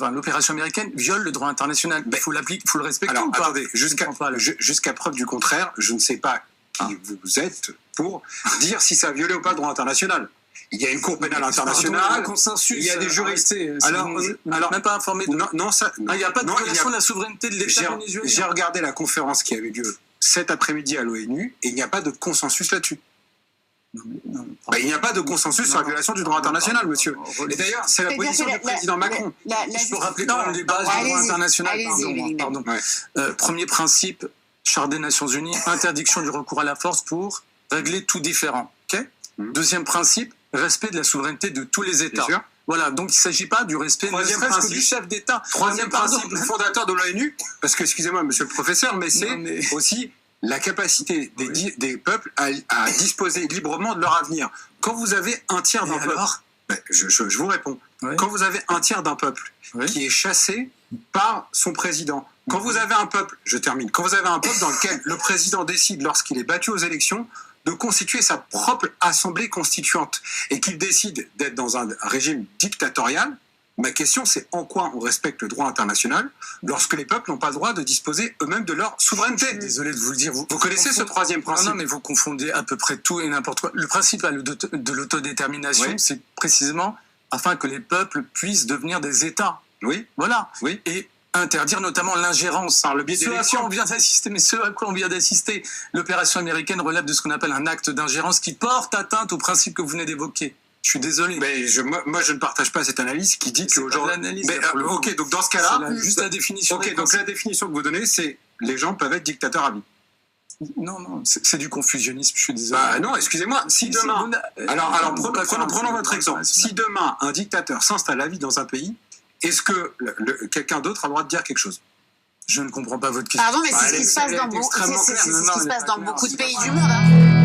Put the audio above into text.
enfin, l'opération américaine viole le droit international. Il faut l'appliquer, il faut le respecter. Alors, ou pas attendez, jusqu'à preuve du contraire, je ne sais pas qui vous êtes pour dire si ça a violé ou pas le droit international. Il y a une Cour pénale internationale, consensus, il y a des juristes. Alors, même pas informé de... Non, ça... il n'y a pas de violation de la souveraineté de l'État vénézuélien. J'ai regardé la conférence qui avait lieu cet après-midi à l'ONU et il n'y a pas de consensus là-dessus. Il n'y a pas de consensus sur la violation du droit international, monsieur. Et d'ailleurs, c'est la position du président Macron. Je peux rappeler quand même les bases du droit international. Pardon. Premier principe, Charte des Nations Unies, interdiction du recours à la force pour régler tout différend. Deuxième principe, respect de la souveraineté de tous les États. Voilà, donc il ne s'agit pas du respect du chef d'État. Troisième principe, fondateur de l'ONU, parce que, excusez-moi, monsieur le professeur, mais c'est aussi la capacité des peuples à disposer librement de leur avenir. Quand vous avez un tiers d'un peuple, je vous réponds, quand vous avez un tiers d'un peuple qui est chassé par son président, quand vous avez un peuple, je termine, quand vous avez un peuple dans lequel le président décide, lorsqu'il est battu aux élections, de constituer sa propre assemblée constituante et qu'il décide d'être dans un régime dictatorial, ma question c'est en quoi on respecte le droit international lorsque les peuples n'ont pas le droit de disposer eux-mêmes de leur souveraineté. Je suis désolé de vous le dire. Vous connaissez ce troisième principe? Non, mais vous confondez à peu près tout et n'importe quoi. Le principe de l'autodétermination, c'est précisément afin que les peuples puissent devenir des États. Oui. Voilà. Oui. Et interdire notamment l'ingérence. Par le biais d'élections. Ce à quoi on vient d'assister, l'opération américaine relève de ce qu'on appelle un acte d'ingérence qui porte atteinte au principe que vous venez d'évoquer. Je suis désolé. Mais moi, je ne partage pas cette analyse qui dit qu'aujourd'hui... Ok, donc dans ce cas-là... Juste la définition. Ok, donc la définition que vous donnez, c'est les gens peuvent être dictateurs à vie. Non, c'est du confusionnisme, je suis désolé. Non, excusez-moi, si demain... Alors, prenons votre exemple. Si demain, un dictateur s'installe à vie dans un pays, est-ce que quelqu'un d'autre a le droit de dire quelque chose? Je ne comprends pas votre question. Pardon, mais c'est ce qui se passe dans beaucoup de pays du monde.